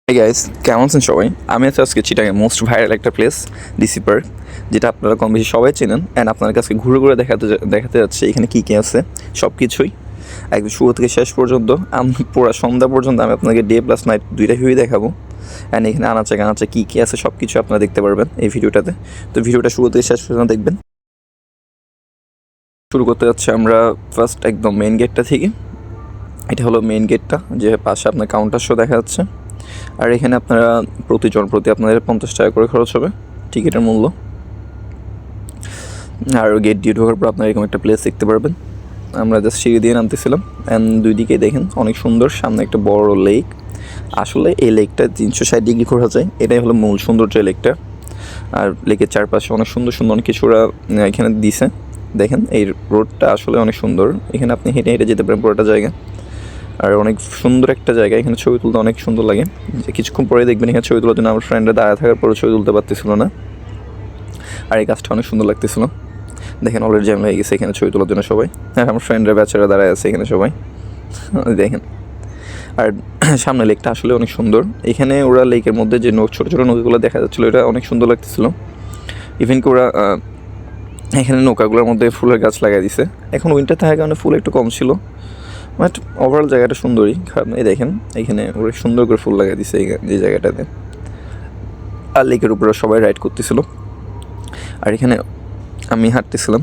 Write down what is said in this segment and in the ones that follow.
Hi guys, কেমন আছেন সবাই? আমি আছি আজকে চিটাগাং মোস্ট ভাইরাল একটা প্লেস ডিসি পার্ক, যেটা আপনারা কম বেশি সবাই চেনেন। অ্যান্ড আপনার কাছে ঘুরে ঘুরে দেখাতে যাচ্ছে এখানে কী কী আছে সব কিছুই একদম শুরু থেকে শেষ পর্যন্ত। পুরো সন্ধ্যা পর্যন্ত আমি আপনাকে ডে প্লাস নাইট দুইটা ভিউই দেখাবো। অ্যান্ড এখানে আনাচে কানাচে কী কী আছে সব কিছু আপনারা দেখতে পারবেন এই ভিডিওটাতে। তো ভিডিওটা শুরু থেকে শেষ পর্যন্ত দেখবেন। শুরু করতে যাচ্ছে আমরা ফার্স্ট একদম মেইন গেটটা থেকে। এটা হলো মেইন গেটটা, যে পাশে আপনার কাউন্টার শো দেখা যাচ্ছে। আর এখানে আপনারা প্রতি আপনাদের 50 টাকা করে খরচ হবে টিকিটের মূল্য। আর গেট দিয়ে ঢোকার পর আপনারা এরকম একটা প্লেস দেখতে পারবেন। আমরা জাস্ট সিঁড়ি দিয়ে নামতেছিলাম, অ্যান্ড দুই দিকে দেখেন অনেক সুন্দর, সামনে একটা বড় লেক। আসলে এই লেকটা 360 ডিগ্রি ঘোরা যায়, এটাই হলো মূল সৌন্দর্য লেকটা। আর লেকের চারপাশে অনেক সুন্দর সুন্দর অনেক কিছু ওরা এখানে দিছে। দেখেন এই রোডটা আসলে অনেক সুন্দর, এখানে আপনি হেঁটে হেঁটে যেতে পারেন পুরোটা জায়গা। আর অনেক সুন্দর একটা জায়গা, এখানে ছবি তুলতে অনেক সুন্দর লাগে। যে কিছুক্ষণ পরে দেখবেন এখানে ছবি তোলার জন্য আমার ফ্রেন্ডরা দাঁড়িয়ে থাকার পরে ছবি তুলতে পারতেছিল না। আর এই গাছটা অনেক সুন্দর লাগতেছিল। দেখেন অলরেডি জ্যাম হয়ে গেছে এখানে ছবি তোলার জন্য সবাই। আর আমার ফ্রেন্ডরা বেচারা দাঁড়ায় আছে এখানে সবাই, দেখেন। আর সামনে লেকটা আসলে অনেক সুন্দর। এখানে ওরা লেকের মধ্যে যে ছোটো ছোটো নৌকাগুলো দেখা যাচ্ছিলো, এটা অনেক সুন্দর লাগতেছিল। ইভেন কি ওরা এখানে নৌকাগুলোর মধ্যে ফুলের গাছ লাগাই দিছে। এখন উইন্টার থাকার কারণে ফুল একটু কম ছিল, বাট ওভারঅল জায়গাটা সুন্দরই, খারাপ নেই। দেখেন এখানে ওরা সুন্দর করে ফুল লাগিয়ে দিছে এই জায়গাটাতে। আর লেকের উপরে সবাই রাইড করতেছিল। আর এখানে আমি হাঁটতেছিলাম,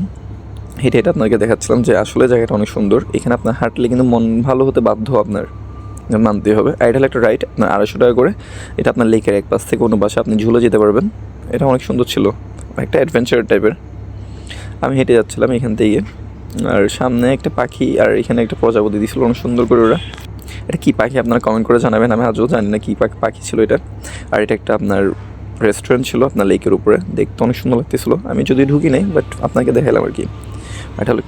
হেঁটে হেঁটে আপনাকে দেখাচ্ছিলাম যে আসলে জায়গাটা অনেক সুন্দর। এখানে আপনার হাঁটলে কিন্তু মন ভালো হতে বাধ্য, আপনার মানতে হবে। আর এটা হলো একটা রাইড, আপনার 250 টাকা করে। এটা আপনার লেকের এক পাশ থেকে অন্য পাশে আপনি ঝুলে যেতে পারবেন। এটা অনেক সুন্দর ছিল, একটা অ্যাডভেঞ্চার টাইপের। আমি হেঁটে যাচ্ছিলাম এখান থেকে, আর সামনে একটা পাখি আর এখানে একটা প্রজাপতি দিয়েছিল অনেক সুন্দর করে ওরা। এটা কী পাখি আপনারা কমেন্ট করে জানাবেন, আমি আজও জানি না কী পাখি ছিল এটা। আর এটা একটা আপনার রেস্টুরেন্ট ছিল আপনার লেকের উপরে, দেখতে অনেক সুন্দর লাগতেছিলো। আমি যদি ঢুকি নাই, বাট আপনাকে দেখালাম আর কি। এটা হলো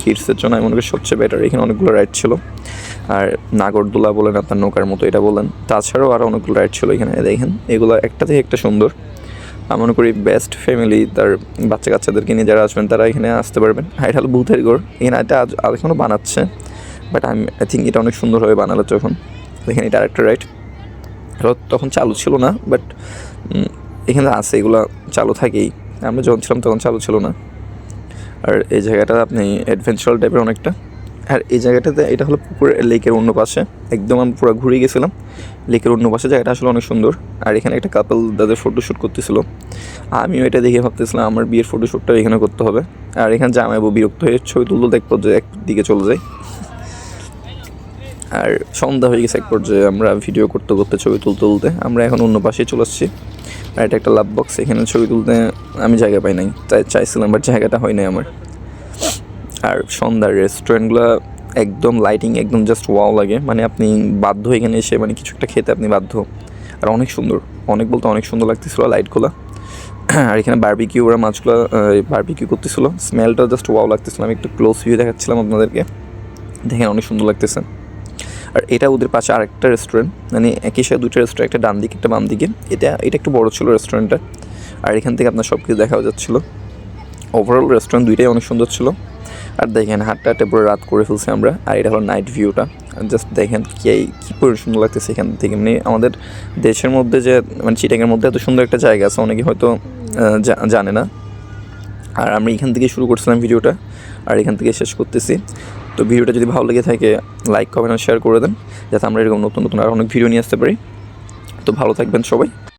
কিডসের জন্য আমি মনে করি সবচেয়ে বেটার। এখানে অনেকগুলো রাইড ছিল, আর নাগরদোলা বলেন আপনার নৌকার মতো এটা বলেন, তাছাড়াও আরও অনেকগুলো রাইড ছিল এখানে। দেখেন এগুলো একটা থেকে একটা সুন্দর। আমি মনে করি বেস্ট ফ্যামিলি তার বাচ্চা কাচ্চাদেরকে নিয়ে যারা আসবেন তারা এখানে আসতে পারবেন। আর এটা হলো ভূতের ঘর, এখানে এটা আজ এখনও বানাচ্ছে, বাট আই থিঙ্ক এটা অনেক সুন্দরভাবে বানালো যখন। এখানে এটা আরেকটা রাইড, তখন চালু ছিল না, বাট এখানে আছে, এগুলো চালু থাকেই। আমরা যখন ছিলাম তখন চালু ছিল না। আর এই জায়গাটা আপনি অ্যাডভেঞ্চারাল টাইপের অনেকটা। আর এই জায়গাটাতে এটা হলো পুকুর লেকের অন্য পাশে, একদম আমি পুরো ঘুরে গেছিলাম লেকের অন্য পাশে। জায়গাটা আসলে অনেক সুন্দর। আর এখানে একটা কাপল তাদের ফটোশ্যুট করতেছিল, আমিও এটা দেখে ভাবতেছিলাম আমার বিয়ের ফটোশ্যুটটাও এখানে করতে হবে। আর এখানে জামাইবু বিরক্ত হয়ে ছবি তুলতে দেখবো যে একদিকে চলে যায়। আর সন্ধ্যা হয়ে গেছে এক পর্যায়ে, আমরা ভিডিও করতে করতে ছবি তুলতে আমরা এখন অন্য পাশে চলে আসছি। আর এটা একটা লাভ বক্স, এখানে ছবি তুলতে আমি জায়গা পাই নাই, তাই চাইছিলাম বাট জায়গাটা হয় নাই আমার। আর সন্ধ্যার রেস্টুরেন্টগুলো একদম লাইটিং একদম জাস্ট ওয়াও লাগে, মানে আপনি বাধ্য এখানে এসে মানে কিছু একটা খেতে আপনি বাধ্য। আর অনেক সুন্দর, অনেক বলতে অনেক সুন্দর লাগতেছিলো লাইটগুলো। আর এখানে বারবিকিউ ওরা মাছগুলো বারবিকিউ করতেছিল, স্মেলটা জাস্ট ওয়াও লাগতেছিল। আমি একটু ক্লোজ ভিউ দেখাচ্ছিলাম আপনাদেরকে, দেখেন অনেক সুন্দর লাগতেছে। আর এটা ওদের পাশে আরেকটা রেস্টুরেন্ট, মানে একই সাথে দুটো রেস্টুরেন্ট, একটা ডান দিকে একটা বাম দিকে। এটা একটু বড় ছিল রেস্টুরেন্টটা, আর এখান থেকে আপনার সব কিছু দেখাও যাচ্ছিলো। ওভারঅল রেস্টুরেন্ট দুইটাই অনেক সুন্দর ছিল। আর দেখেন হাঁটতে হাঁটতে পুরো রাত করে ফেলছি আমরা। আর এটা হলো নাইট ভিউটা, জাস্ট দেখেন কী করে সুন্দর লাগতেছে এখান থেকে। মানে আমাদের দেশের মধ্যে যে মানে চিটাগাংয়ের মধ্যে এত সুন্দর একটা জায়গা আছে অনেকে হয়তো জানে না। আর আমি এখান থেকে শুরু করছিলাম ভিডিওটা, আর এখান থেকে শেষ করতেছি। তো ভিডিওটা যদি ভালো লেগে থাকে লাইক কমেন্ট আর শেয়ার করে দেন, যাতে আমরা এরকম নতুন নতুন আর অনেক ভিডিও নিয়ে আসতে পারি। তো ভালো থাকবেন সবাই।